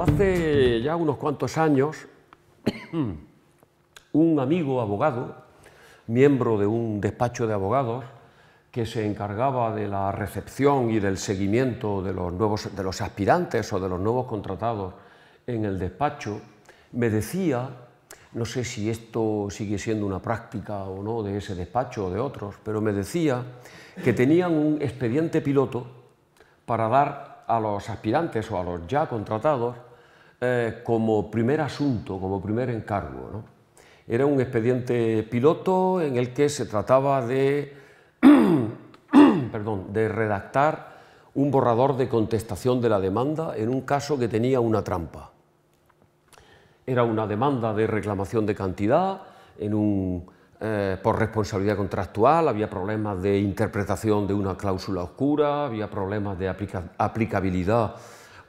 Bueno, hace ya unos cuantos años, un amigo abogado, miembro de un despacho de abogados, que se encargaba de la recepción y del seguimiento de los aspirantes o de los nuevos contratados en el despacho, me decía, no sé si esto sigue siendo una práctica o no de ese despacho o de otros, pero me decía que tenían un expediente piloto para dar a los aspirantes o a los ya contratados como primer asunto, como primer encargo, ¿no? Era un expediente piloto en el que se trataba de, de redactar un borrador de contestación de la demanda en un caso que tenía una trampa. Era una demanda de reclamación de cantidad por responsabilidad contractual, había problemas de interpretación de una cláusula oscura, había problemas de aplicabilidad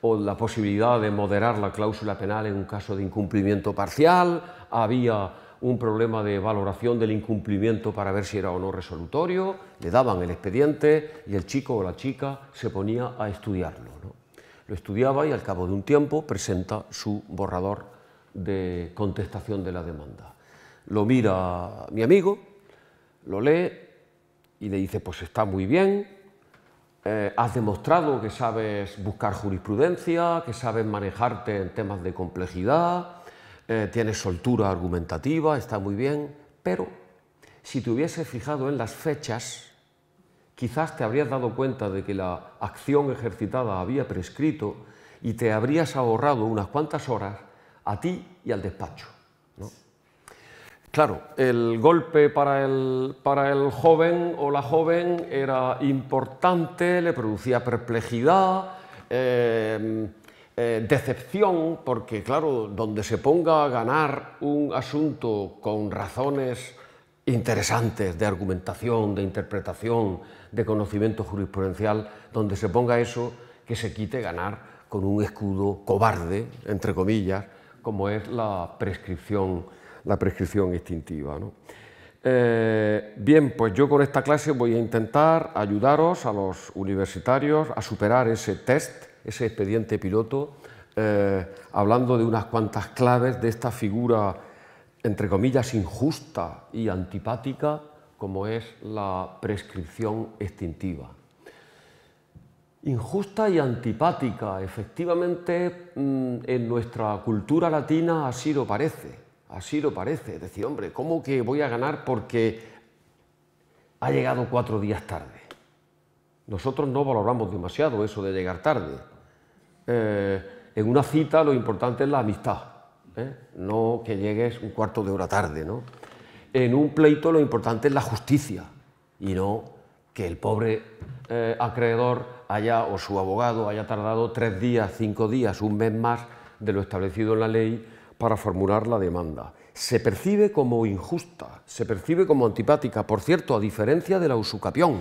o la posibilidad de moderar la cláusula penal en un caso de incumplimiento parcial, había un problema de valoración del incumplimiento para ver si era o no resolutorio, le daban el expediente y el chico o la chica se ponía a estudiarlo, ¿no? Lo estudiaba y al cabo de un tiempo presenta su borrador de contestación de la demanda. Lo mira mi amigo, lo lee y le dice, pues está muy bien, has demostrado que sabes buscar jurisprudencia, que sabes manejarte en temas de complejidad, tienes soltura argumentativa, está muy bien, pero si te hubieses fijado en las fechas, quizás te habrías dado cuenta de que la acción ejercitada había prescrito y te habrías ahorrado unas cuantas horas a ti y al despacho, ¿no? Claro, el golpe para el joven o la joven era importante, le producía perplejidad, decepción, porque claro, donde se ponga a ganar un asunto con razones interesantes de argumentación, de interpretación, de conocimiento jurisprudencial, donde se ponga eso, que se quite ganar con un escudo cobarde, entre comillas, como es la prescripción extintiva, ¿no? Bien, pues yo con esta clase voy a intentar ayudaros a los universitarios a superar ese test, ese expediente piloto, hablando de unas cuantas claves de esta figura, entre comillas, injusta y antipática, como es la prescripción extintiva. Injusta y antipática, efectivamente, en nuestra cultura latina así lo parece. Así lo parece, es decir, hombre, ¿cómo que voy a ganar porque ha llegado 4 días tarde? Nosotros no valoramos demasiado eso de llegar tarde. En una cita lo importante es la amistad, no que llegues un cuarto de hora tarde, ¿no? En un pleito lo importante es la justicia y no que el pobre acreedor o su abogado haya tardado 3 días, 5 días, un mes más de lo establecido en la ley para formular la demanda. Se percibe como injusta, se percibe como antipática, por cierto, a diferencia de la usucapión,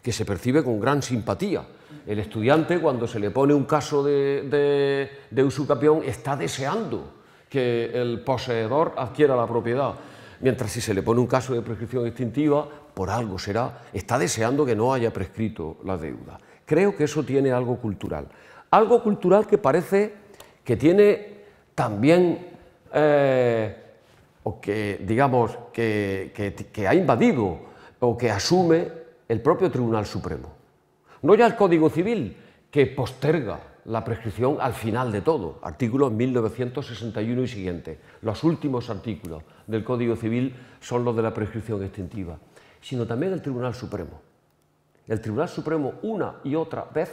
que se percibe con gran simpatía. El estudiante, cuando se le pone un caso de usucapión, está deseando que el poseedor adquiera la propiedad, mientras si se le pone un caso de prescripción extintiva, por algo será, está deseando que no haya prescrito la deuda. Creo que eso tiene algo cultural que parece que tiene también, o que digamos que ha invadido o que asume el propio Tribunal Supremo. No ya el Código Civil, que posterga la prescripción al final de todo, artículos 1961 y siguiente. Los últimos artículos del Código Civil son los de la prescripción extintiva, sino también el Tribunal Supremo. El Tribunal Supremo una y otra vez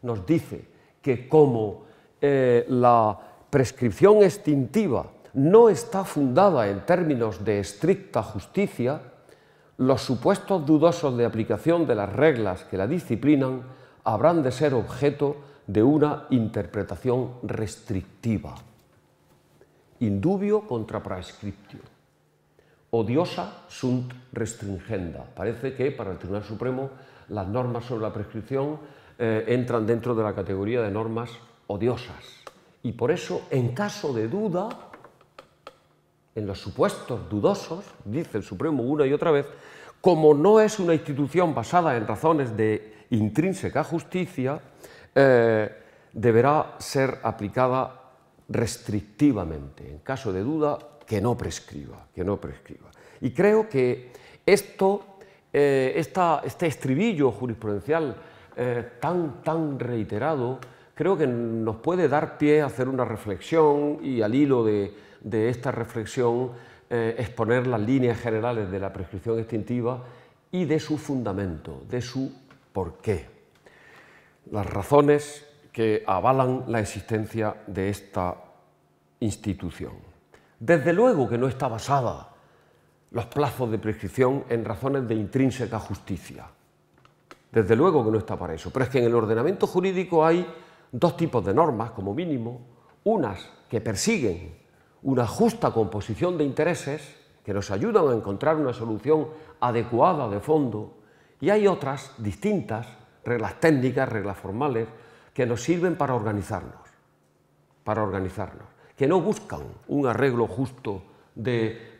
nos dice que como la prescripción extintiva no está fundada en términos de estricta justicia, los supuestos dudosos de aplicación de las reglas que la disciplinan habrán de ser objeto de una interpretación restrictiva. Indubio contra praescriptio. Odiosa sunt restringenda. Parece que para el Tribunal Supremo las normas sobre la prescripción entran dentro de la categoría de normas odiosas. Y por eso, en caso de duda, en los supuestos dudosos, dice el Supremo una y otra vez, como no es una institución basada en razones de intrínseca justicia, deberá ser aplicada restrictivamente. En caso de duda, que no prescriba, que no prescriba. Y creo que este estribillo jurisprudencial tan reiterado, creo que nos puede dar pie a hacer una reflexión y al hilo de esta reflexión exponer las líneas generales de la prescripción extintiva y de su fundamento, de su porqué. Las razones que avalan la existencia de esta institución. Desde luego que no está basada los plazos de prescripción en razones de intrínseca justicia. Desde luego que no está para eso, pero es que en el ordenamiento jurídico hay dos tipos de normas, como mínimo, unas que persiguen una justa composición de intereses, que nos ayudan a encontrar una solución adecuada de fondo, y hay otras distintas, reglas técnicas, reglas formales, que nos sirven para organizarnos, que no buscan un arreglo justo de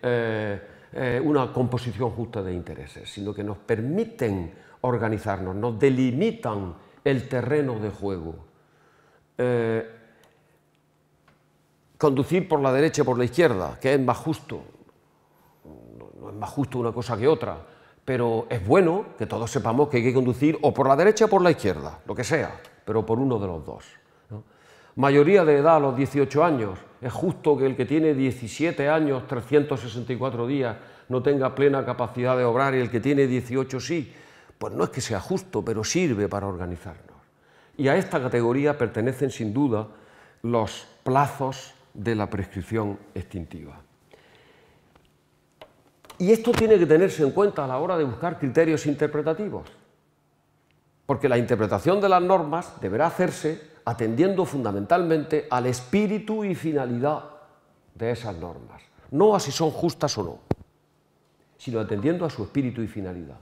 una composición justa de intereses, sino que nos permiten organizarnos, nos delimitan el terreno de juego. Conducir por la derecha y por la izquierda, que es más justo, no es más justo una cosa que otra, pero es bueno que todos sepamos que hay que conducir o por la derecha o por la izquierda, lo que sea, pero por uno de los dos, ¿no? Mayoría de edad a los 18 años, es justo que el que tiene 17 años, 364 días, no tenga plena capacidad de obrar y el que tiene 18 sí. Pues no es que sea justo, pero sirve para organizarnos. Y a esta categoría pertenecen sin duda los plazos de la prescripción extintiva. Y esto tiene que tenerse en cuenta a la hora de buscar criterios interpretativos, porque la interpretación de las normas deberá hacerse atendiendo fundamentalmente al espíritu y finalidad de esas normas, no a si son justas o no, sino atendiendo a su espíritu y finalidad.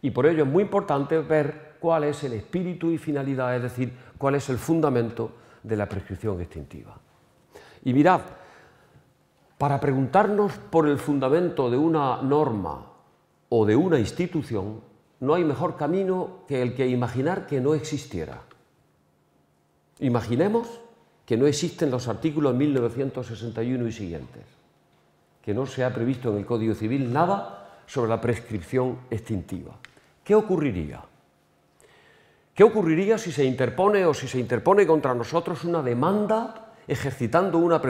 Y por ello es muy importante ver cuál es el espíritu y finalidad, es decir, cuál es el fundamento de la prescripción extintiva. Y mirad, para preguntarnos por el fundamento de una norma o de una institución, no hay mejor camino que el que imaginar que no existiera. Imaginemos que no existen los artículos 1961 y siguientes, que no se ha previsto en el Código Civil nada sobre la prescripción extintiva. ¿Qué ocurriría? ¿Qué ocurriría si se interpone o si se interpone contra nosotros una demanda ejercitando una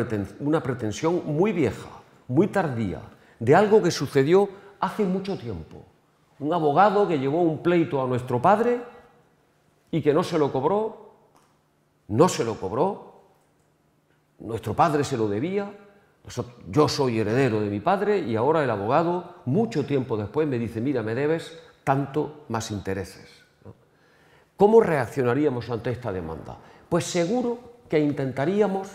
pretensión muy vieja, muy tardía, de algo que sucedió hace mucho tiempo? Un abogado que llevó un pleito a nuestro padre y que no se lo cobró, nuestro padre se lo debía, yo soy heredero de mi padre y ahora el abogado, mucho tiempo después, me dice, mira, me debes tanto más intereses, ¿no? ¿Cómo reaccionaríamos ante esta demanda? Pues seguro que intentaríamos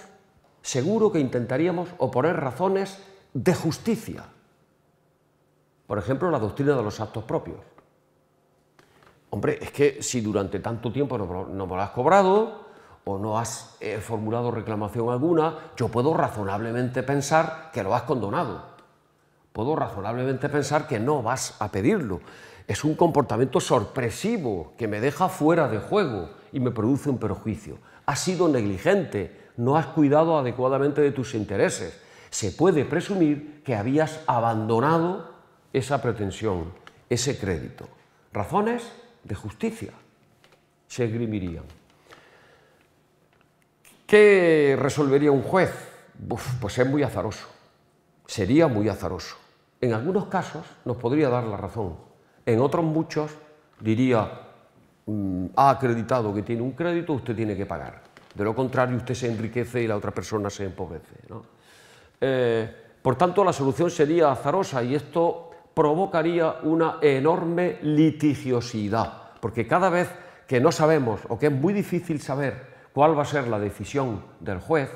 oponer razones de justicia. Por ejemplo, la doctrina de los actos propios. Hombre, es que si durante tanto tiempo no me lo has cobrado o no has formulado reclamación alguna, yo puedo razonablemente pensar que lo has condonado. Puedo razonablemente pensar que no vas a pedirlo. Es un comportamiento sorpresivo que me deja fuera de juego y me produce un perjuicio. Has sido negligente, no has cuidado adecuadamente de tus intereses. Se puede presumir que habías abandonado esa pretensión, ese crédito. Razones de justicia se esgrimirían. ¿Qué resolvería un juez? Pues es muy azaroso, sería muy azaroso. En algunos casos nos podría dar la razón, en otros muchos diría, ha acreditado que tiene un crédito, usted tiene que pagar. De lo contrario, usted se enriquece y la otra persona se empobrece, ¿no? Por tanto, la solución sería azarosa y esto provocaría una enorme litigiosidad, porque cada vez que no sabemos o que es muy difícil saber cuál va a ser la decisión del juez,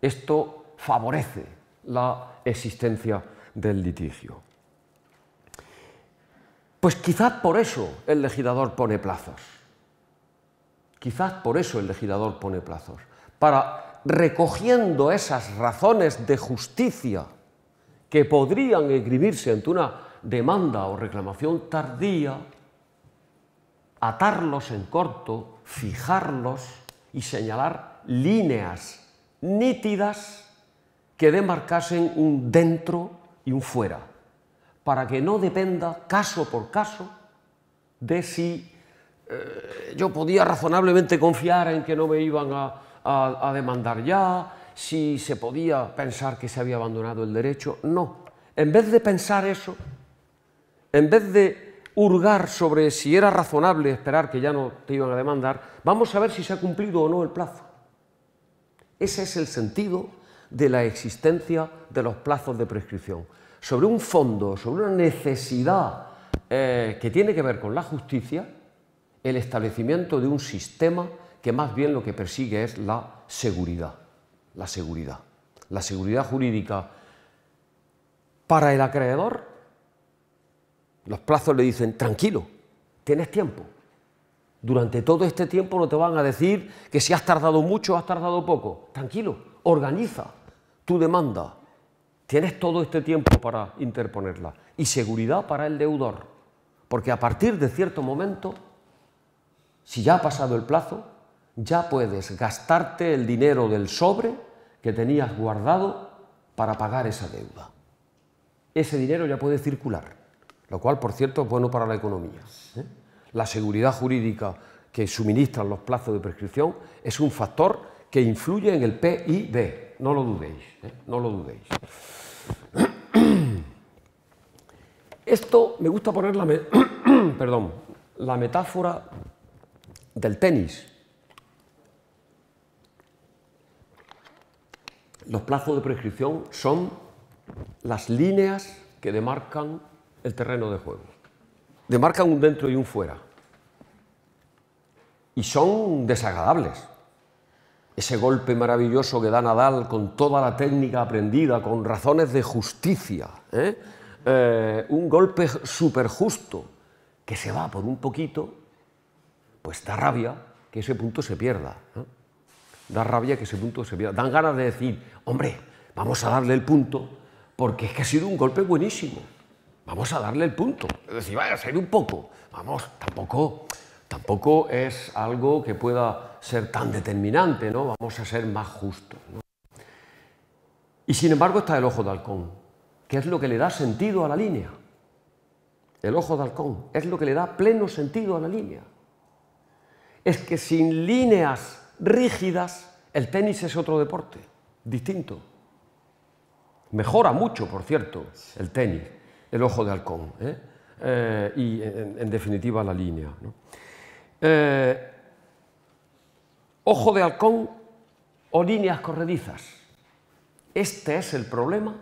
esto favorece la existencia del litigio. Pues quizás por eso el legislador pone plazos. Quizás por eso el legislador pone plazos, para, recogiendo esas razones de justicia que podrían esgrimirse ante una demanda o reclamación tardía, atarlos en corto, fijarlos y señalar líneas nítidas que demarcasen un dentro y un fuera, para que no dependa caso por caso de si yo podía razonablemente confiar en que no me iban a demandar ya, si se podía pensar que se había abandonado el derecho. No, en vez de pensar eso, en vez de hurgar sobre si era razonable esperar que ya no te iban a demandar, vamos a ver si se ha cumplido o no el plazo. Ese es el sentido de la existencia de los plazos de prescripción. Sobre un fondo, sobre una necesidad que tiene que ver con la justicia, el establecimiento de un sistema que más bien lo que persigue es la seguridad. La seguridad. La seguridad jurídica para el acreedor. Los plazos le dicen, tranquilo, tienes tiempo. Durante todo este tiempo no te van a decir que si has tardado mucho o has tardado poco. Tranquilo, organiza tu demanda. Tienes todo este tiempo para interponerla. Y seguridad para el deudor. Porque a partir de cierto momento, si ya ha pasado el plazo, ya puedes gastarte el dinero del sobre que tenías guardado para pagar esa deuda. Ese dinero ya puede circular, lo cual, por cierto, es bueno para la economía. La seguridad jurídica que suministran los plazos de prescripción es un factor que influye en el PIB, no lo dudéis, no lo dudéis. Esto me gusta poner la metáfora del tenis. Los plazos de prescripción son las líneas que demarcan el terreno de juego. Demarcan un dentro y un fuera. Y son desagradables. Ese golpe maravilloso que da Nadal con toda la técnica aprendida, con razones de justicia, un golpe súper justo que se va por un poquito, pues da rabia que ese punto se pierda. Da rabia que ese punto se pierda. Dan ganas de decir, hombre, vamos a darle el punto, porque es que ha sido un golpe buenísimo. Vamos a darle el punto. Es decir, vaya, se ha ido un poco. Vamos, tampoco es algo que pueda ser tan determinante, ¿no? Vamos a ser más justos, ¿no? Y sin embargo está el ojo de halcón, que es lo que le da sentido a la línea. El ojo de halcón es lo que le da pleno sentido a la línea. Es que sin líneas rígidas, el tenis es otro deporte, distinto. Mejora mucho, por cierto, el tenis, el ojo de halcón, y en definitiva la línea, ¿no? Ojo de halcón o líneas corredizas. Este es el problema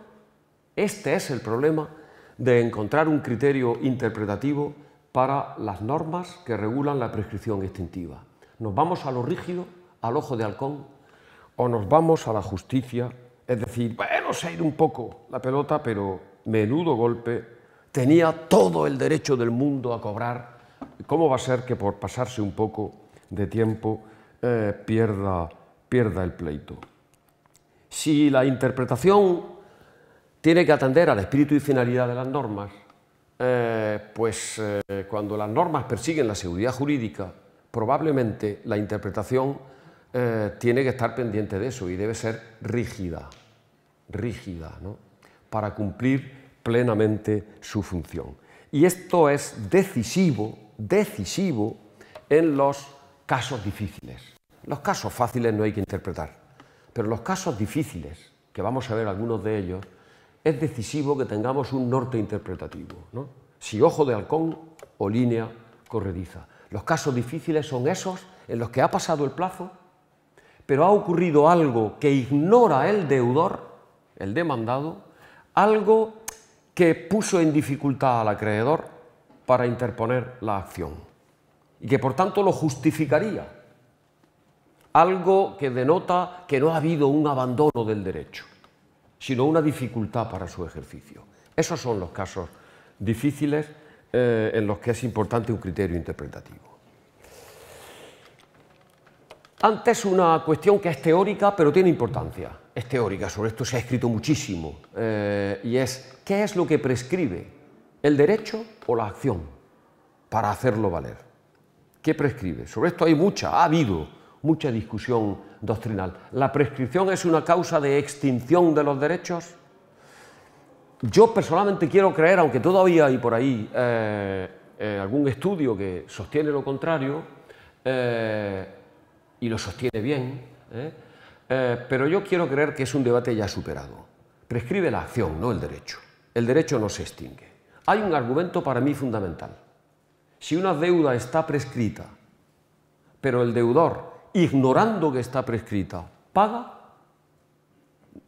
de encontrar un criterio interpretativo para las normas que regulan la prescripción extintiva. ¿Nos vamos a lo rígido, al ojo de halcón, o nos vamos a la justicia? Es decir, bueno, se ha ido un poco la pelota, pero menudo golpe, tenía todo el derecho del mundo a cobrar. ¿Cómo va a ser que por pasarse un poco de tiempo pierda el pleito? Si la interpretación tiene que atender al espíritu y finalidad de las normas, cuando las normas persiguen la seguridad jurídica, probablemente la interpretación tiene que estar pendiente de eso y debe ser rígida, ¿no? Para cumplir plenamente su función. Y esto es decisivo en los casos difíciles. Los casos fáciles no hay que interpretar, pero los casos difíciles, que vamos a ver algunos de ellos, es decisivo que tengamos un norte interpretativo, ¿no? Si ojo de halcón o línea corrediza. Los casos difíciles son esos en los que ha pasado el plazo, pero ha ocurrido algo que ignora el deudor, el demandado, algo que puso en dificultad al acreedor para interponer la acción y que por tanto lo justificaría. Algo que denota que no ha habido un abandono del derecho, sino una dificultad para su ejercicio. Esos son los casos difíciles en los que es importante un criterio interpretativo. Antes una cuestión que es teórica, pero tiene importancia. Es teórica, sobre esto se ha escrito muchísimo, y es, ¿qué es lo que prescribe? ¿El derecho o la acción para hacerlo valer? ¿Qué prescribe? Sobre esto ha habido mucha discusión doctrinal. ¿La prescripción es una causa de extinción de los derechos? Yo personalmente quiero creer, aunque todavía hay por ahí algún estudio que sostiene lo contrario, y lo sostiene bien, pero yo quiero creer que es un debate ya superado. Prescribe la acción, no el derecho. El derecho no se extingue. Hay un argumento para mí fundamental. Si una deuda está prescrita, pero el deudor, ignorando que está prescrita, paga,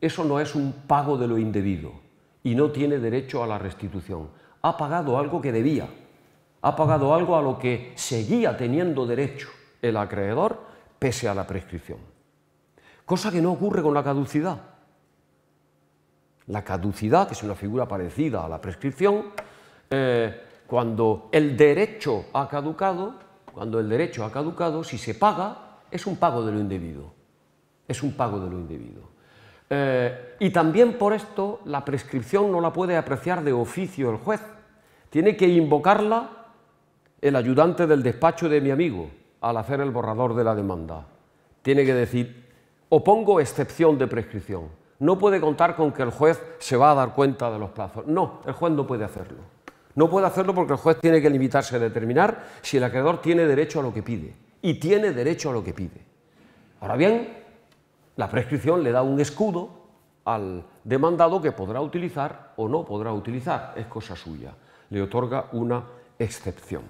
eso no es un pago de lo indebido y no tiene derecho a la restitución. Ha pagado algo que debía, ha pagado algo a lo que seguía teniendo derecho el acreedor pese a la prescripción. Cosa que no ocurre con la caducidad. La caducidad, que es una figura parecida a la prescripción, cuando el derecho ha caducado, si se paga, es un pago de lo indebido. Es un pago de lo indebido. Y también por esto la prescripción no la puede apreciar de oficio el juez. Tiene que invocarla el ayudante del despacho de mi amigo al hacer el borrador de la demanda. Tiene que decir, opongo excepción de prescripción. No puede contar con que el juez se va a dar cuenta de los plazos. No, el juez no puede hacerlo. No puede hacerlo porque el juez tiene que limitarse a determinar si el acreedor tiene derecho a lo que pide. Y tiene derecho a lo que pide. Ahora bien, la prescripción le da un escudo al demandado que podrá utilizar o no podrá utilizar. Es cosa suya. Le otorga una excepción.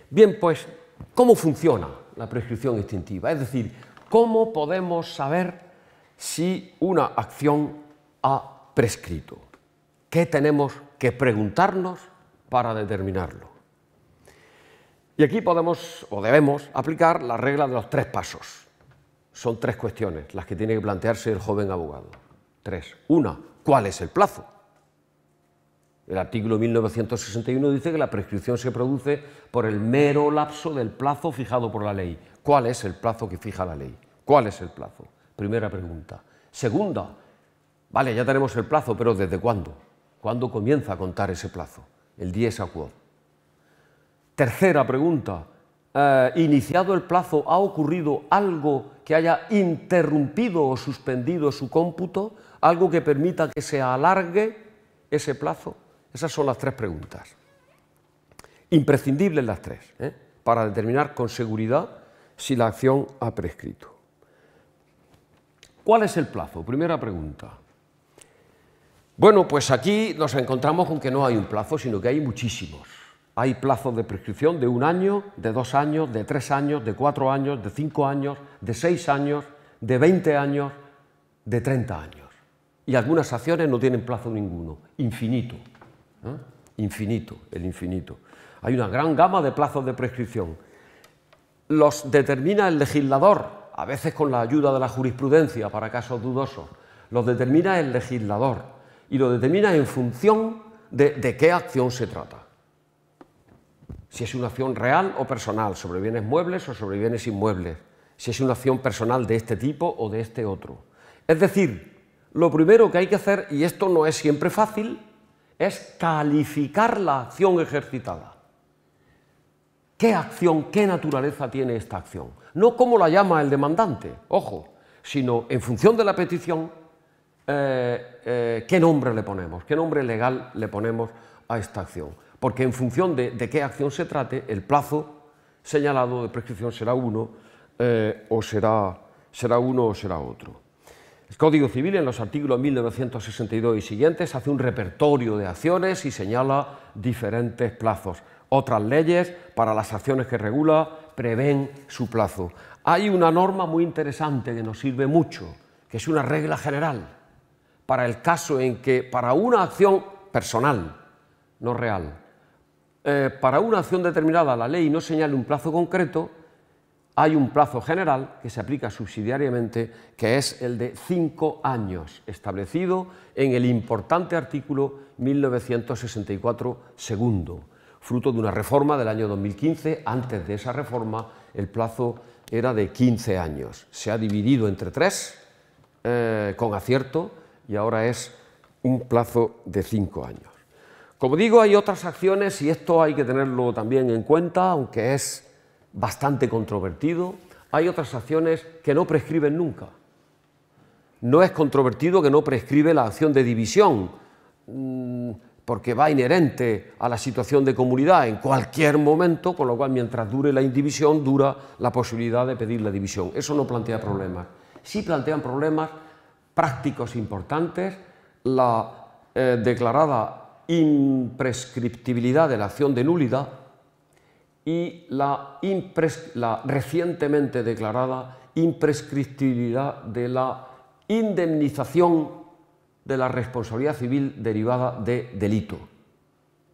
Bien, pues, ¿cómo funciona la prescripción extintiva? Es decir, ¿cómo podemos saber si una acción ha prescrito? ¿Qué tenemos que preguntarnos para determinarlo? Y aquí podemos o debemos aplicar la regla de los 3 pasos. Son 3 cuestiones las que tiene que plantearse el joven abogado. 3. Una, ¿cuál es el plazo? El artículo 1961 dice que la prescripción se produce por el mero lapso del plazo fijado por la ley. ¿Cuál es el plazo que fija la ley? ¿Cuál es el plazo? Primera pregunta. Segunda, vale, ya tenemos el plazo, pero ¿desde cuándo? ¿Cuándo comienza a contar ese plazo? El dies a quod. Tercera pregunta, iniciado el plazo, ¿ha ocurrido algo que haya interrumpido o suspendido su cómputo? ¿Algo que permita que se alargue ese plazo? Esas son las 3 preguntas. Imprescindibles las 3, para determinar con seguridad si la acción ha prescrito. ¿Cuál es el plazo? Primera pregunta. Bueno, pues aquí nos encontramos con que no hay un plazo, sino que hay muchísimos. Hay plazos de prescripción de 1 año, de 2 años, de 3 años, de 4 años, de 5 años, de 6 años, de 20 años, de 30 años. Y algunas acciones no tienen plazo ninguno, infinito. Infinito, el infinito. Hay una gran gama de plazos de prescripción. Los determina el legislador, a veces con la ayuda de la jurisprudencia para casos dudosos. Los determina el legislador y lo determina en función de qué acción se trata. Si es una acción real o personal, sobre bienes muebles o sobre bienes inmuebles. Si es una acción personal de este tipo o de este otro. Es decir, lo primero que hay que hacer, y esto no es siempre fácil, es calificar la acción ejercitada. ¿Qué acción, qué naturaleza tiene esta acción? No cómo la llama el demandante, ojo, sino en función de la petición, qué nombre le ponemos, qué nombre legal le ponemos a esta acción. Porque en función de qué acción se trate, el plazo señalado de prescripción será uno o será otro. El Código Civil, en los artículos 1962 y siguientes, hace un repertorio de acciones y señala diferentes plazos. Otras leyes, para las acciones que regula, prevén su plazo. Hay una norma muy interesante que nos sirve mucho, que es una regla general, para el caso en que, para una acción personal, no real, para una acción determinada la ley no señale un plazo concreto, hay un plazo general que se aplica subsidiariamente, que es el de 5 años, establecido en el importante artículo 1964 segundo, fruto de una reforma del año 2015. Antes de esa reforma el plazo era de 15 años. Se ha dividido entre 3 con acierto y ahora es un plazo de 5 años. Como digo, hay otras acciones y esto hay que tenerlo también en cuenta, aunque es bastante controvertido. Hay otras acciones que no prescriben nunca. No es controvertido que no prescribe la acción de división, porque va inherente a la situación de comunidad en cualquier momento, con lo cual mientras dure la indivisión, dura la posibilidad de pedir la división. Eso no plantea problemas. Sí plantean problemas prácticos importantes, la declarada imprescriptibilidad de la acción de nulidad y la recientemente declarada imprescriptibilidad de la indemnización de la responsabilidad civil derivada de delito,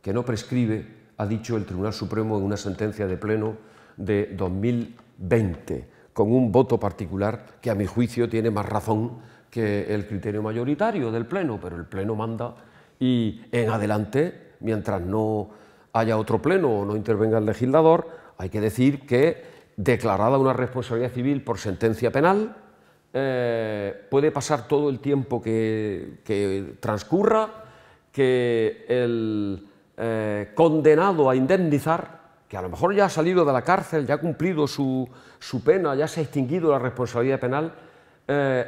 que no prescribe, ha dicho el Tribunal Supremo en una sentencia de pleno de 2020, con un voto particular que a mi juicio tiene más razón que el criterio mayoritario del pleno, pero el pleno manda y en adelante, mientras no haya otro pleno o no intervenga el legislador, hay que decir que declarada una responsabilidad civil por sentencia penal, puede pasar todo el tiempo que transcurra, que el condenado a indemnizar, que a lo mejor ya ha salido de la cárcel, ya ha cumplido su pena, ya se ha extinguido la responsabilidad penal,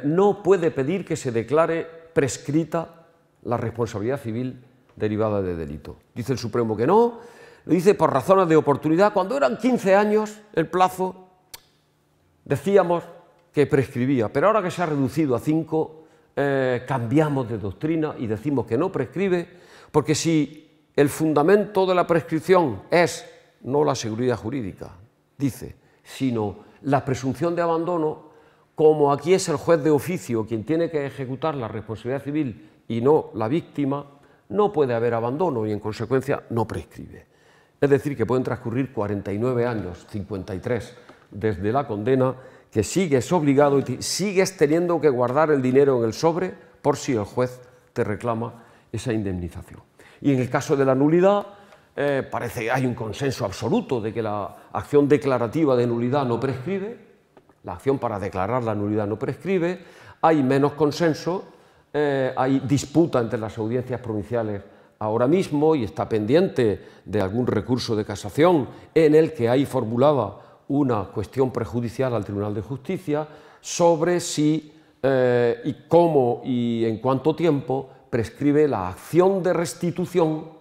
no puede pedir que se declare prescrita la responsabilidad civil derivada de delito. Dice el Supremo que no, lo dice por razones de oportunidad. Cuando eran 15 años el plazo, decíamos que prescribía, pero ahora que se ha reducido a 5, cambiamos de doctrina y decimos que no prescribe, porque si el fundamento de la prescripción es no la seguridad jurídica, dice, sino la presunción de abandono, como aquí es el juez de oficio quien tiene que ejecutar la responsabilidad civil y no la víctima, no puede haber abandono y en consecuencia no prescribe. Es decir, que pueden transcurrir 49 años, 53, desde la condena, que sigues obligado y sigues teniendo que guardar el dinero en el sobre por si el juez te reclama esa indemnización. Y en el caso de la nulidad, parece que hay un consenso absoluto de que la acción declarativa de nulidad no prescribe, la acción para declarar la nulidad no prescribe, hay menos consenso, hay disputa entre las audiencias provinciales ahora mismo y está pendiente de algún recurso de casación en el que hay formulada una cuestión prejudicial al Tribunal de Justicia sobre si y cómo y en cuánto tiempo prescribe la acción de restitución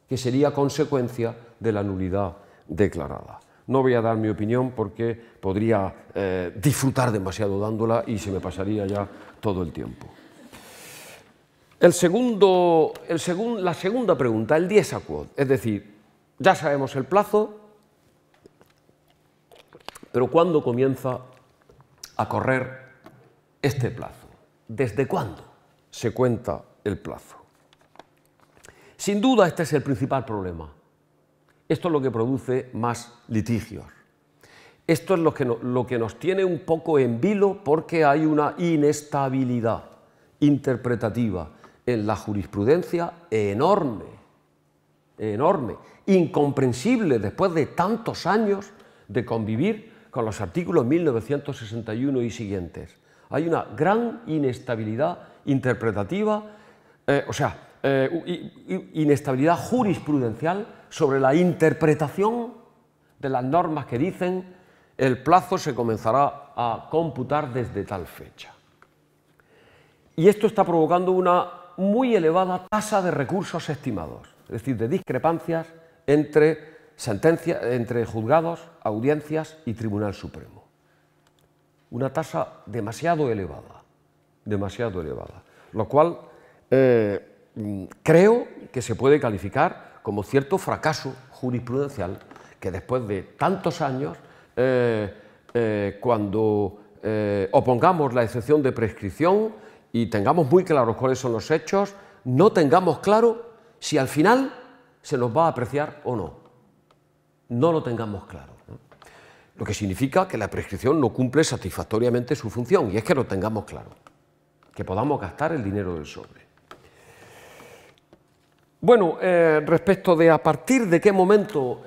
que sería consecuencia de la nulidad declarada. No voy a dar mi opinión porque podría disfrutar demasiado dándola y se me pasaría ya todo el tiempo. La segunda pregunta, el dies a quod, es decir, ya sabemos el plazo, pero ¿cuándo comienza a correr este plazo? ¿Desde cuándo se cuenta el plazo? Sin duda este es el principal problema. Esto es lo que produce más litigios. Esto es lo que nos tiene un poco en vilo porque hay una inestabilidad interpretativa en la jurisprudencia enorme, enorme, incomprensible después de tantos años de convivir con los artículos 1961 y siguientes. Hay una gran inestabilidad interpretativa, inestabilidad jurisprudencial sobre la interpretación de las normas que dicen el plazo se comenzará a computar desde tal fecha. Y esto está provocando una muy elevada tasa de recursos estimados, es decir, de discrepancias entre juzgados, audiencias y Tribunal Supremo. Una tasa demasiado elevada, lo cual creo que se puede calificar como cierto fracaso jurisprudencial que después de tantos años, cuando opongamos la excepción de prescripción y tengamos muy claros cuáles son los hechos, no tengamos claro si al final se nos va a apreciar o no. No lo tengamos claro, ¿no? Lo que significa que la prescripción no cumple satisfactoriamente su función, y es que lo tengamos claro, que podamos gastar el dinero del sobre. Bueno, respecto de a partir de qué momento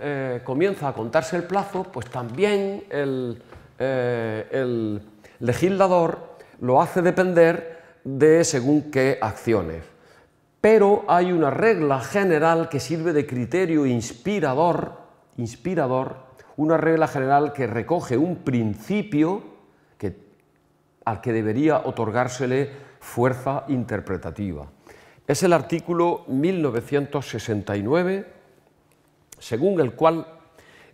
comienza a contarse el plazo, pues también el legislador lo hace depender de según qué acciones. Pero hay una regla general que sirve de criterio inspirador una regla general que recoge un principio al que debería otorgársele fuerza interpretativa. Es el artículo 1969, según el cual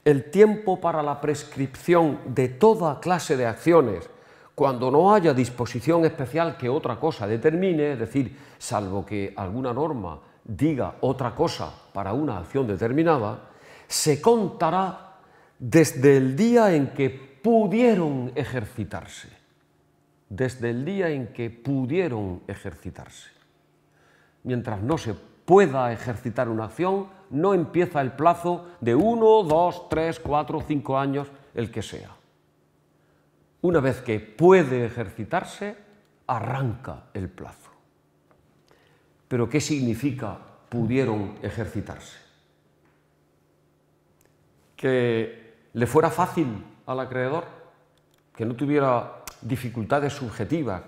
el tiempo para la prescripción de toda clase de acciones, cuando no haya disposición especial que otra cosa determine, es decir, salvo que alguna norma diga otra cosa para una acción determinada, se contará desde el día en que pudieron ejercitarse. Desde el día en que pudieron ejercitarse. Mientras no se pueda ejercitar una acción, no empieza el plazo de 1, 2, 3, 4, 5 años, el que sea. Una vez que puede ejercitarse, arranca el plazo. ¿Pero qué significa pudieron ejercitarse? ¿Que le fuera fácil al acreedor? ¿Que no tuviera dificultades subjetivas,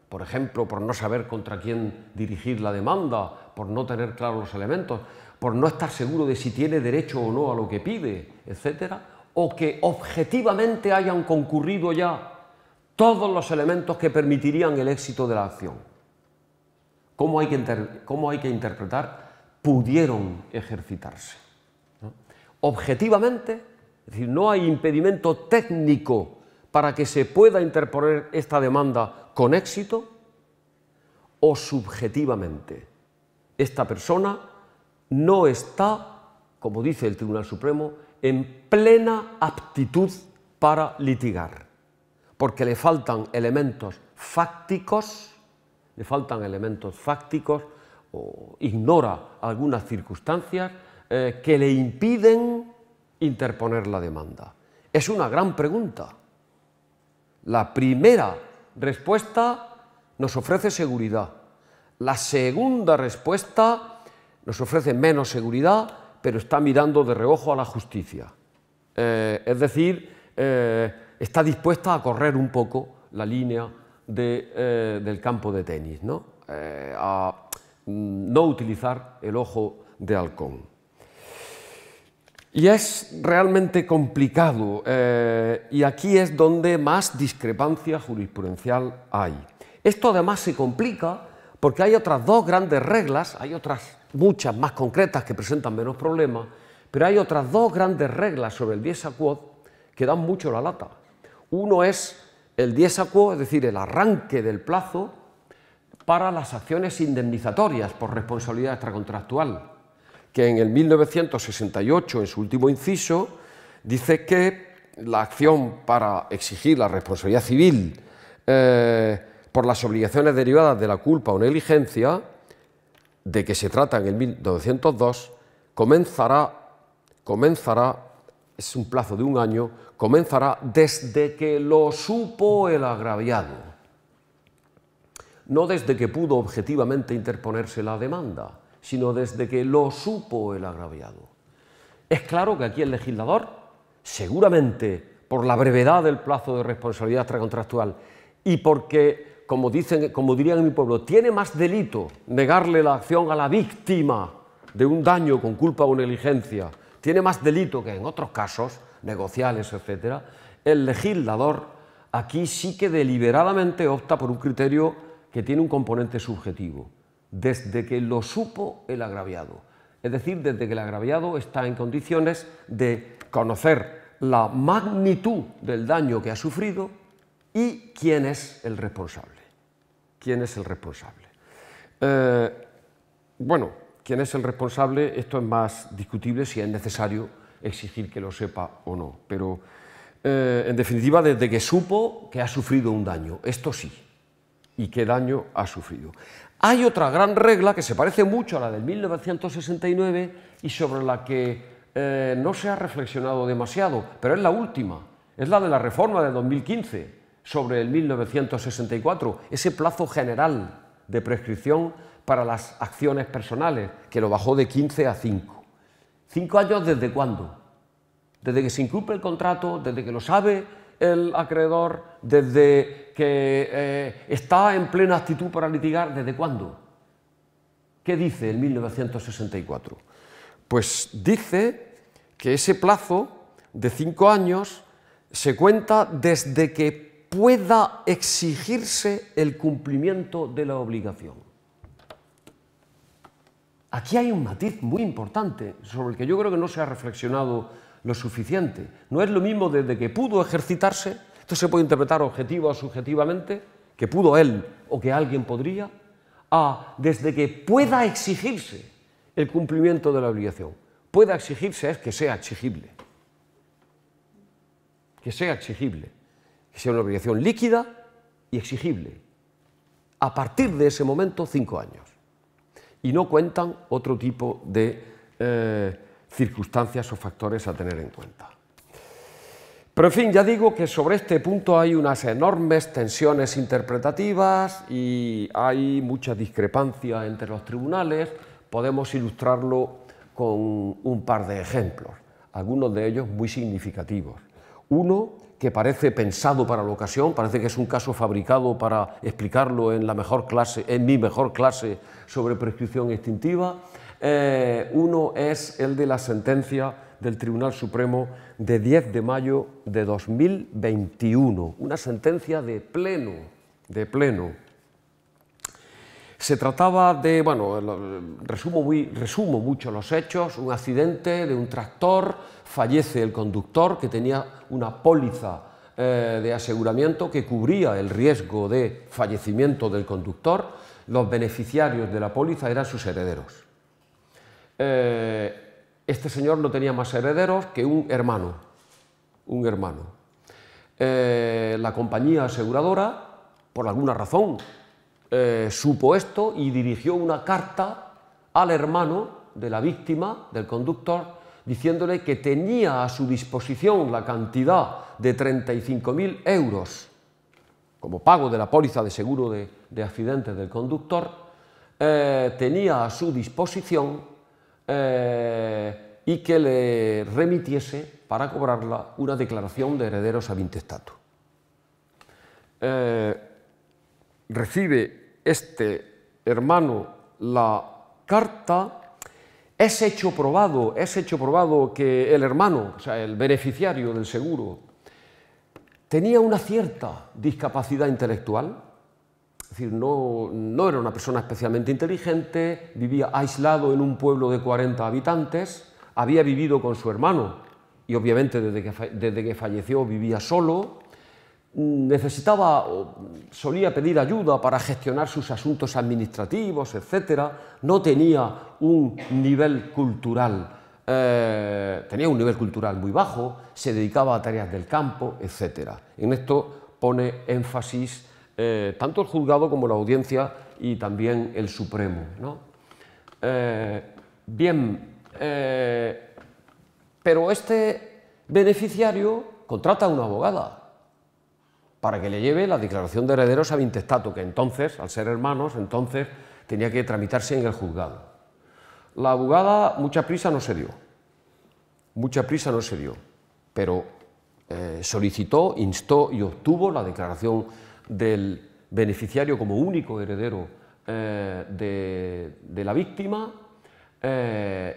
por ejemplo, por no saber contra quién dirigir la demanda, por no tener claros los elementos, por no estar seguro de si tiene derecho o no a lo que pide, etcétera, o que objetivamente hayan concurrido ya todos los elementos que permitirían el éxito de la acción? ¿Cómo hay que interpretar? Pudieron ejercitarse, ¿no? Objetivamente, es decir, no hay impedimento técnico para que se pueda interponer esta demanda con éxito, o subjetivamente. Esta persona no está, como dice el Tribunal Supremo, en plena aptitud para litigar, porque le faltan elementos fácticos, o ignora algunas circunstancias que le impiden interponer la demanda. Es una gran pregunta. La primera respuesta nos ofrece seguridad. La segunda respuesta nos ofrece menos seguridad, pero está mirando de reojo a la justicia. Es decir, está dispuesta a correr un poco la línea del campo de tenis, ¿no? A no utilizar el ojo de halcón. Y es realmente complicado, y aquí es donde más discrepancia jurisprudencial hay. Esto además se complica porque hay otras dos grandes reglas, hay otras muchas más concretas que presentan menos problemas, pero hay otras dos grandes reglas sobre el dies a quod que dan mucho la lata. Uno es el dies a quo, es decir, el arranque del plazo para las acciones indemnizatorias por responsabilidad extracontractual, que en el 1968, en su último inciso, dice que la acción para exigir la responsabilidad civil por las obligaciones derivadas de la culpa o negligencia, de que se trata en el 1902, comenzará, es un plazo de un año, comenzará desde que lo supo el agraviado, no desde que pudo objetivamente interponerse la demanda, sino desde que lo supo el agraviado. Es claro que aquí el legislador, seguramente por la brevedad del plazo de responsabilidad extracontractual y porque, como dirían en mi pueblo, tiene más delito negarle la acción a la víctima de un daño con culpa o negligencia, tiene más delito que en otros casos, negociales, etc., el legislador aquí sí que deliberadamente opta por un criterio que tiene un componente subjetivo, desde que lo supo el agraviado, es decir, desde que el agraviado está en condiciones de conocer la magnitud del daño que ha sufrido y quién es el responsable. ¿Quién es el responsable? Bueno, quién es el responsable, esto es más discutible si es necesario exigir que lo sepa o no, pero en definitiva desde que supo que ha sufrido un daño, esto sí, y qué daño ha sufrido. Hay otra gran regla que se parece mucho a la del 1969 y sobre la que no se ha reflexionado demasiado, pero es la última, es la de la reforma de 2015 sobre el 1964, ese plazo general de prescripción para las acciones personales, que lo bajó de 15 a 5. ¿5 años desde cuándo? Desde que se incumple el contrato, desde que lo sabe el acreedor, desde que está en plena actitud para litigar, ¿desde cuándo? ¿Qué dice el 1964? Pues dice que ese plazo de 5 años se cuenta desde que pueda exigirse el cumplimiento de la obligación. Aquí hay un matiz muy importante sobre el que yo creo que no se ha reflexionado lo suficiente. No es lo mismo desde que pudo ejercitarse, esto se puede interpretar objetiva o subjetivamente, que pudo él o que alguien podría, a desde que pueda exigirse el cumplimiento de la obligación. Pueda exigirse es que sea exigible. Que sea exigible. Que sea una obligación líquida y exigible. A partir de ese momento, 5 años. Y no cuentan otro tipo de circunstancias o factores a tener en cuenta. Pero en fin, ya digo que sobre este punto hay unas enormes tensiones interpretativas y hay mucha discrepancia entre los tribunales. Podemos ilustrarlo con un par de ejemplos, algunos de ellos muy significativos. Uno que parece pensado para la ocasión, parece que es un caso fabricado para explicarlo en mi mejor clase sobre prescripción extintiva. Uno es el de la sentencia del Tribunal Supremo de 10 de mayo de 2021, una sentencia de pleno. Se trataba de, bueno, resumo mucho los hechos, un accidente de un tractor, fallece el conductor que tenía una póliza de aseguramiento que cubría el riesgo de fallecimiento del conductor, los beneficiarios de la póliza eran sus herederos. Este señor no tenía más herederos que un hermano. La compañía aseguradora, por alguna razón, supo esto y dirigió una carta al hermano de la víctima, del conductor, diciéndole que tenía a su disposición la cantidad de 35.000 euros como pago de la póliza de seguro de accidentes del conductor, tenía a su disposición y que le remitiese para cobrarla una declaración de herederos ab intestato. Recibe este hermano la carta, es hecho probado que el hermano, o sea, el beneficiario del seguro, tenía una cierta discapacidad intelectual, es decir, no era una persona especialmente inteligente, vivía aislado en un pueblo de 40 habitantes, había vivido con su hermano y obviamente desde que falleció vivía solo, solía pedir ayuda para gestionar sus asuntos administrativos, etc. No tenía un nivel cultural, muy bajo, se dedicaba a tareas del campo, etc. En esto pone énfasis tanto el juzgado como la audiencia y también el Supremo, ¿no? Pero este beneficiario contrata a una abogada para que le lleve la declaración de herederos ab intestato, que entonces, al ser hermanos, tenía que tramitarse en el juzgado. La abogada mucha prisa no se dio, pero solicitó, instó y obtuvo la declaración del beneficiario como único heredero de la víctima,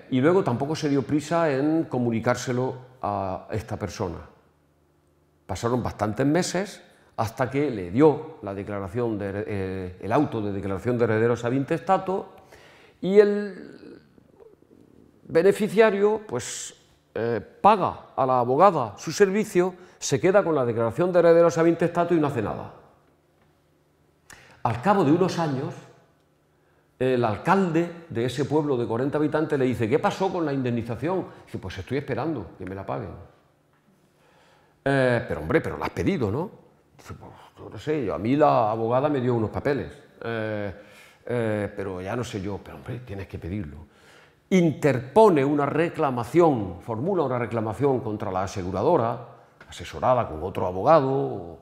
y luego tampoco se dio prisa en comunicárselo a esta persona. Pasaron bastantes meses hasta que le dio la declaración el auto de declaración de herederos ab intestato y el beneficiario pues paga a la abogada su servicio, se queda con la declaración de herederos ab intestato y no hace nada. Al cabo de unos años, el alcalde de ese pueblo de 40 habitantes le dice: ¿qué pasó con la indemnización? Dice: pues estoy esperando que me la paguen. Pero hombre, pero la has pedido, ¿no? Dice: pues no sé, a mí la abogada me dio unos papeles, pero ya no sé yo, pero hombre, tienes que pedirlo. Interpone una reclamación, formula una reclamación contra la aseguradora, asesorada con otro abogado,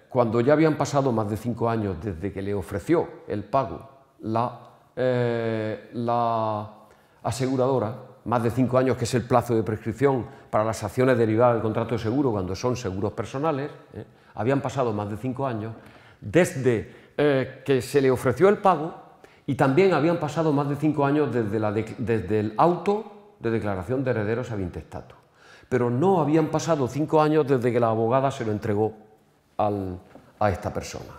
cuando ya habían pasado más de 5 años desde que le ofreció el pago la aseguradora, más de 5 años, que es el plazo de prescripción para las acciones derivadas del contrato de seguro cuando son seguros personales, habían pasado más de 5 años desde que se le ofreció el pago y también habían pasado más de 5 años desde el auto de declaración de herederos ab intestato. Pero no habían pasado 5 años desde que la abogada se lo entregó a esta persona.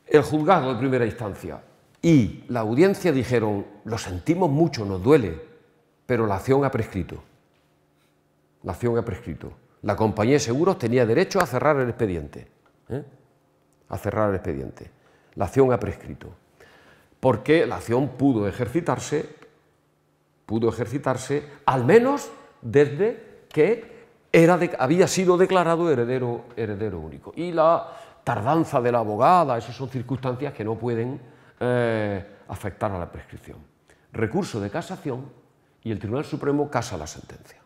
El juzgado de primera instancia y la audiencia dijeron: lo sentimos mucho, nos duele, pero la acción ha prescrito. La acción ha prescrito. La compañía de seguros tenía derecho a cerrar el expediente. A cerrar el expediente. La acción ha prescrito. Porque la acción pudo ejercitarse al menos desde que había sido declarado heredero único. Y la tardanza de la abogada, esas son circunstancias que no pueden afectar a la prescripción. Recurso de casación y el Tribunal Supremo casa la sentencia.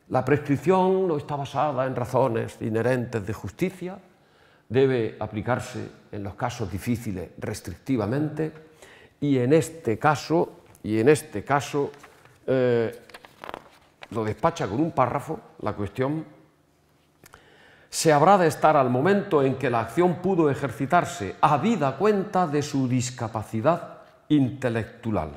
La prescripción no está basada en razones inherentes de justicia, debe aplicarse en los casos difíciles restrictivamente y en este caso lo despacha con un párrafo. La cuestión: se habrá de estar al momento en que la acción pudo ejercitarse habida cuenta de su discapacidad intelectual,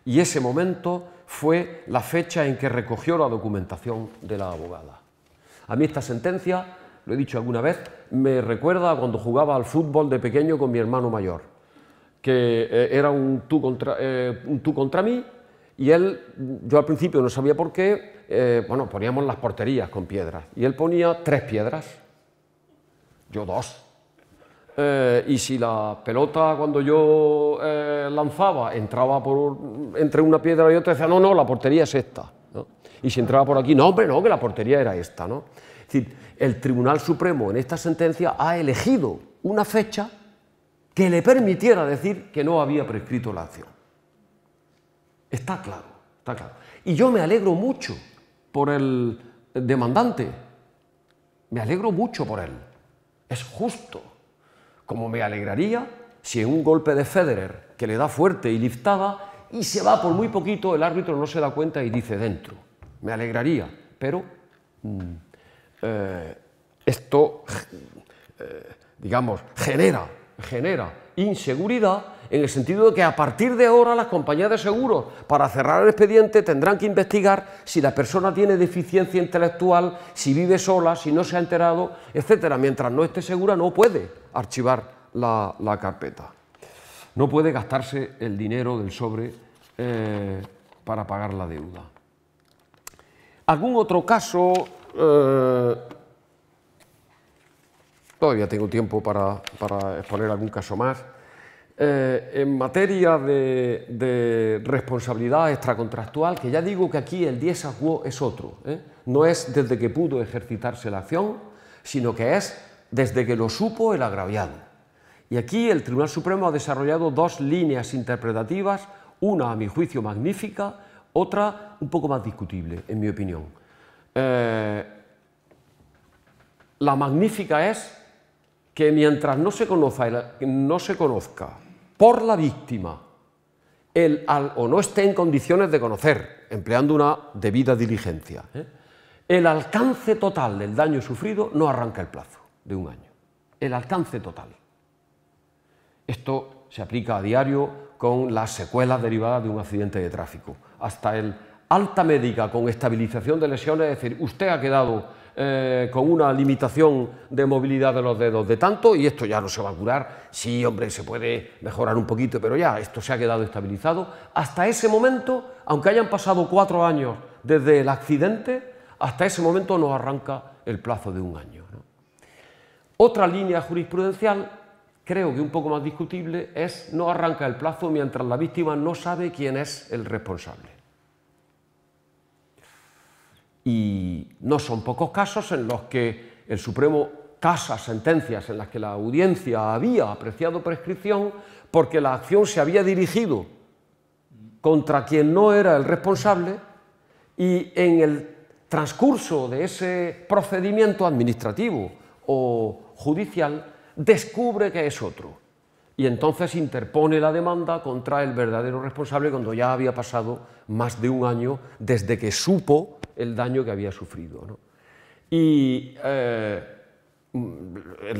y ese momento fue la fecha en que recogió la documentación de la abogada. A mí esta sentencia, lo he dicho alguna vez, me recuerda a cuando jugaba al fútbol de pequeño con mi hermano mayor, que era un tú contra mí, y yo al principio no sabía por qué, bueno, poníamos las porterías con piedras, y él ponía 3 piedras, yo 2. Y si la pelota, cuando yo lanzaba, entraba entre una piedra y otra, decía: no, la portería es esta, ¿no? Y si entraba por aquí: no, hombre, no, que la portería era esta, ¿no? Es decir, el Tribunal Supremo en esta sentencia ha elegido una fecha que le permitiera decir que no había prescrito la acción. Está claro, está claro. Y yo me alegro mucho por el demandante, me alegro mucho por él, es justo. Como me alegraría si en un golpe de Federer que le da fuerte y liftada y se va por muy poquito, el árbitro no se da cuenta y dice dentro. Me alegraría, pero esto, digamos, genera inseguridad en el sentido de que a partir de ahora las compañías de seguros, para cerrar el expediente, tendrán que investigar si la persona tiene deficiencia intelectual, si vive sola, si no se ha enterado, etcétera. Mientras no esté segura, no puede archivar la carpeta. No puede gastarse el dinero del sobre para pagar la deuda. ¿Algún otro caso? Todavía tengo tiempo para exponer algún caso más. En materia de responsabilidad extracontractual, que ya digo que aquí el dies a quo es otro, no es desde que pudo ejercitarse la acción, sino que es desde que lo supo el agraviado. Y aquí el Tribunal Supremo ha desarrollado 2 líneas interpretativas, una a mi juicio magnífica, otra un poco más discutible, en mi opinión. La magnífica es que mientras no se conozca por la víctima o no esté en condiciones de conocer, empleando una debida diligencia, el alcance total del daño sufrido, no arranca el plazo de 1 año. El alcance total. Esto se aplica a diario con las secuelas derivadas de un accidente de tráfico. Hasta el alta médica con estabilización de lesiones, es decir, usted ha quedado con una limitación de movilidad de los dedos de tanto y esto ya no se va a curar. Sí, hombre, se puede mejorar un poquito, pero ya esto se ha quedado estabilizado. Hasta ese momento, aunque hayan pasado 4 años desde el accidente, hasta ese momento no arranca el plazo de 1 año, ¿no? Otra línea jurisprudencial, creo que un poco más discutible, es no arranca el plazo mientras la víctima no sabe quién es el responsable. Y no son pocos casos en los que el Supremo casa sentencias en las que la audiencia había apreciado prescripción porque la acción se había dirigido contra quien no era el responsable y en el transcurso de ese procedimiento administrativo o judicial descubre que es otro y entonces interpone la demanda contra el verdadero responsable cuando ya había pasado más de 1 año desde que supo el daño que había sufrido, ¿no? Y en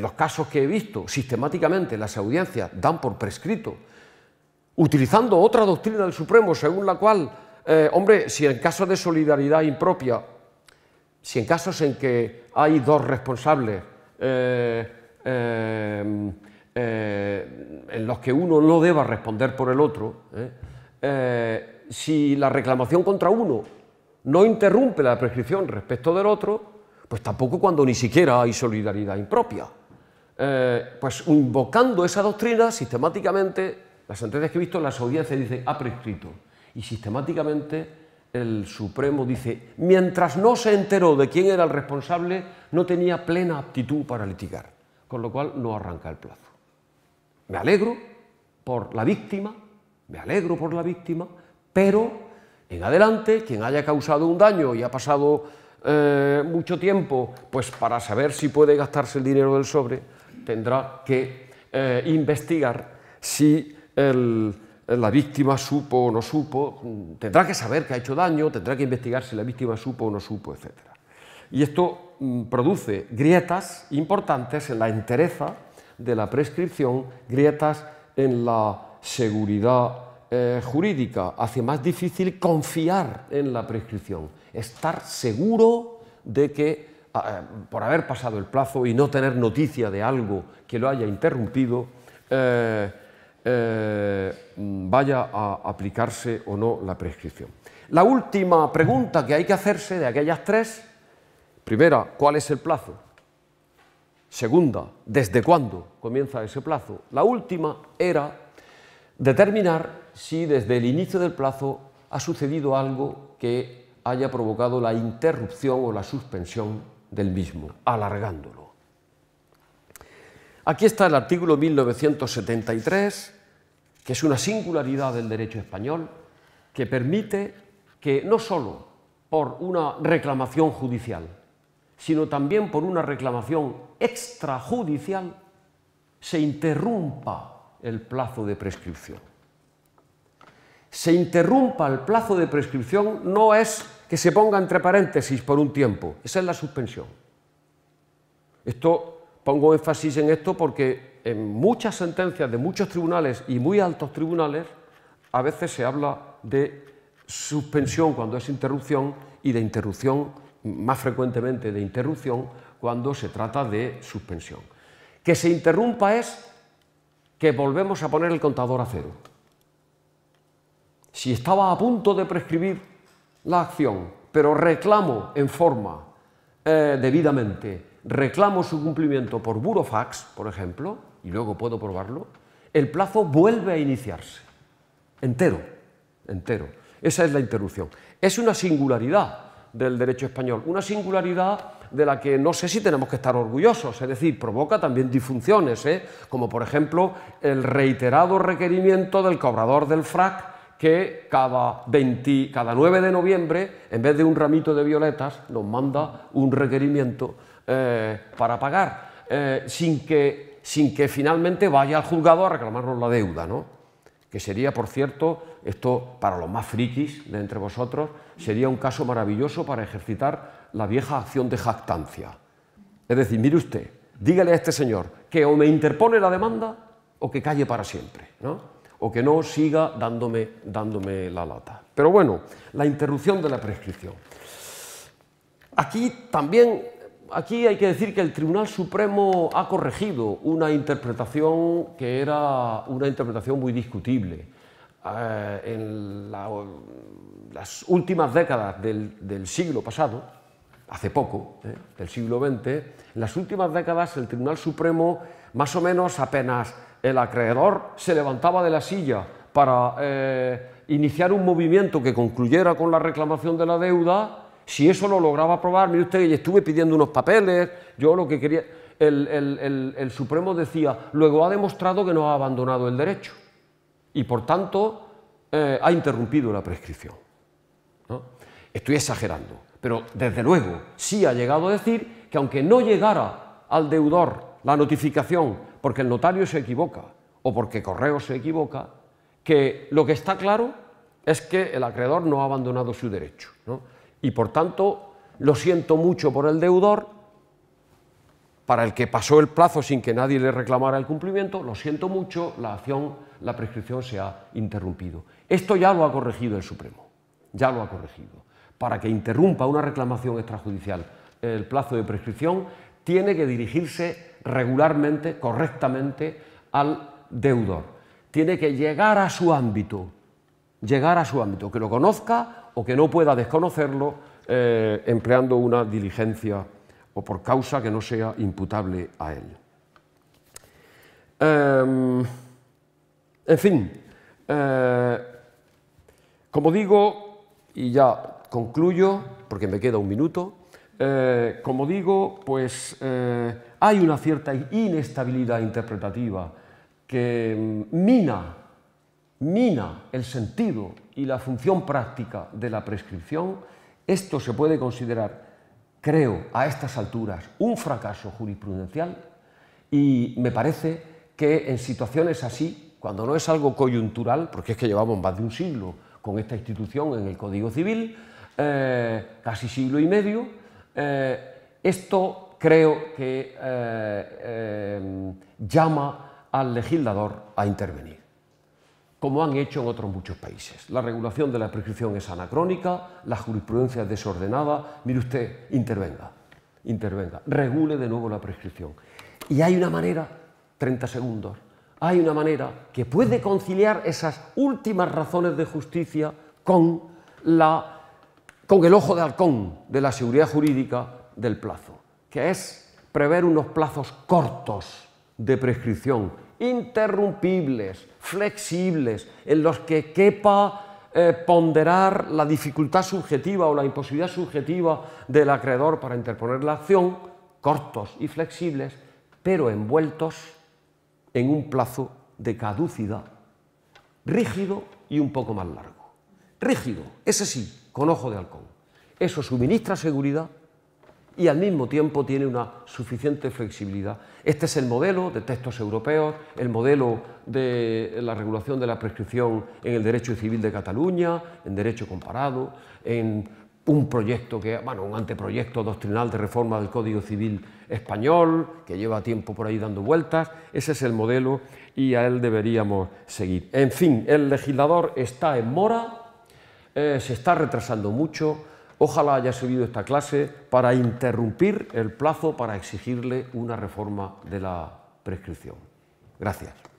los casos que he visto, sistemáticamente las audiencias dan por prescrito, utilizando otra doctrina del Supremo según la cual hombre, si en casos de solidaridad impropia, si en casos en que hay dos responsables en los que uno no deba responder por el otro, si la reclamación contra uno no interrumpe la prescripción respecto del otro, pues tampoco cuando ni siquiera hay solidaridad impropia. Pues invocando esa doctrina, sistemáticamente, las sentencias que he visto, las audiencias dicen ha prescrito, y sistemáticamente el Supremo dice, mientras no se enteró de quién era el responsable, no tenía plena aptitud para litigar, con lo cual no arranca el plazo. Me alegro por la víctima, pero en adelante, quien haya causado un daño y ha pasado mucho tiempo, pues para saber si puede gastarse el dinero del sobre, tendrá que investigar si la víctima supo o no supo, tendrá que saber que ha hecho daño, tendrá que investigar si la víctima supo o no supo, etc. Y esto produce grietas importantes en la entereza de la prescripción, grietas en la seguridad jurídica, hace más difícil confiar en la prescripción, estar seguro de que por haber pasado el plazo y no tener noticia de algo que lo haya interrumpido, vaya a aplicarse o no la prescripción. La última pregunta que hay que hacerse de aquellas tres, primera, ¿cuál es el plazo? Segunda, ¿desde cuándo comienza ese plazo? La última era determinar si desde el inicio del plazo ha sucedido algo que haya provocado la interrupción o la suspensión del mismo, alargándolo. Aquí está el artículo 1973, que es una singularidad del derecho español, que permite que no solo por una reclamación judicial, sino también por una reclamación extrajudicial, se interrumpa el plazo de prescripción. Se interrumpa el plazo de prescripción no es que se ponga entre paréntesis por un tiempo, esa es la suspensión. Pongo énfasis en esto porque en muchas sentencias de muchos tribunales y muy altos tribunales a veces se habla de suspensión cuando es interrupción y de interrupción, más frecuentemente de interrupción, cuando se trata de suspensión. Que se interrumpa es que volvemos a poner el contador a cero. Si estaba a punto de prescribir la acción, pero reclamo en forma debidamente, reclamo su cumplimiento por burofax, por ejemplo, y luego puedo probarlo, el plazo vuelve a iniciarse, entero. Esa es la interrupción. Es una singularidad del derecho español, una singularidad de la que no sé si tenemos que estar orgullosos, es decir, provoca también disfunciones, como por ejemplo el reiterado requerimiento del cobrador del FRAC que cada 9 de noviembre, en vez de un ramito de violetas, nos manda un requerimiento para pagar, sin que finalmente vaya al juzgado a reclamarnos la deuda, ¿no? Que sería, por cierto, esto para los más frikis de entre vosotros, sería un caso maravilloso para ejercitar la vieja acción de jactancia. Es decir, mire usted, dígale a este señor que o me interpone la demanda o que calle para siempre, ¿no? O que no siga dándome la lata. Pero bueno, la interrupción de la prescripción. Aquí hay que decir que el Tribunal Supremo ha corregido una interpretación que era una interpretación muy discutible. En las últimas décadas del siglo pasado, hace poco, del siglo XX, en las últimas décadas el Tribunal Supremo, más o menos apenas el acreedor se levantaba de la silla para iniciar un movimiento que concluyera con la reclamación de la deuda, si eso lo lograba probar, mire usted, estuve pidiendo unos papeles, yo lo que quería... El Supremo decía, luego ha demostrado que no ha abandonado el derecho y por tanto ha interrumpido la prescripción, ¿no? Estoy exagerando, pero desde luego sí ha llegado a decir que aunque no llegara al deudor la notificación porque el notario se equivoca o porque Correo se equivoca, que lo que está claro es que el acreedor no ha abandonado su derecho, ¿no? Y por tanto lo siento mucho por el deudor, para el que pasó el plazo sin que nadie le reclamara el cumplimiento, lo siento mucho, la prescripción se ha interrumpido. Esto ya lo ha corregido el Supremo. ya lo ha corregido. Para que interrumpa una reclamación extrajudicial el plazo de prescripción, tiene que dirigirse regularmente, correctamente, al deudor. Tiene que llegar a su ámbito, que lo conozca o que no pueda desconocerlo empleando una diligencia o por causa que no sea imputable a él. En fin, como digo, y ya concluyo, porque me queda un minuto, como digo, pues hay una cierta inestabilidad interpretativa que mina el sentido y la función práctica de la prescripción. Esto se puede considerar, creo, a estas alturas, un fracaso jurisprudencial, y me parece que en situaciones así, cuando no es algo coyuntural, porque es que llevamos más de un siglo con esta institución en el Código Civil, casi siglo y medio, esto creo que llama al legislador a intervenir, como han hecho en otros muchos países. La regulación de la prescripción es anacrónica, la jurisprudencia es desordenada. Mire usted, intervenga, regule de nuevo la prescripción. Y hay una manera, 30 segundos, hay una manera que puede conciliar esas últimas razones de justicia con el ojo de halcón de la seguridad jurídica del plazo, que es prever unos plazos cortos de prescripción, interrumpibles, flexibles, en los que quepa ponderar la dificultad subjetiva o la imposibilidad subjetiva del acreedor para interponer la acción, cortos y flexibles, pero envueltos en un plazo de caducidad rígido y un poco más largo. Rígido, ese sí, con ojo de halcón. Eso suministra seguridad y al mismo tiempo tiene una suficiente flexibilidad. Este es el modelo de textos europeos, el modelo de la regulación de la prescripción en el derecho civil de Cataluña, en derecho comparado, en un proyecto un anteproyecto doctrinal de reforma del Código Civil español, que lleva tiempo por ahí dando vueltas. Ese es el modelo y a él deberíamos seguir. En fin, el legislador está en mora, se está retrasando mucho. Ojalá haya servido esta clase para interrumpir el plazo para exigirle una reforma de la prescripción. Gracias.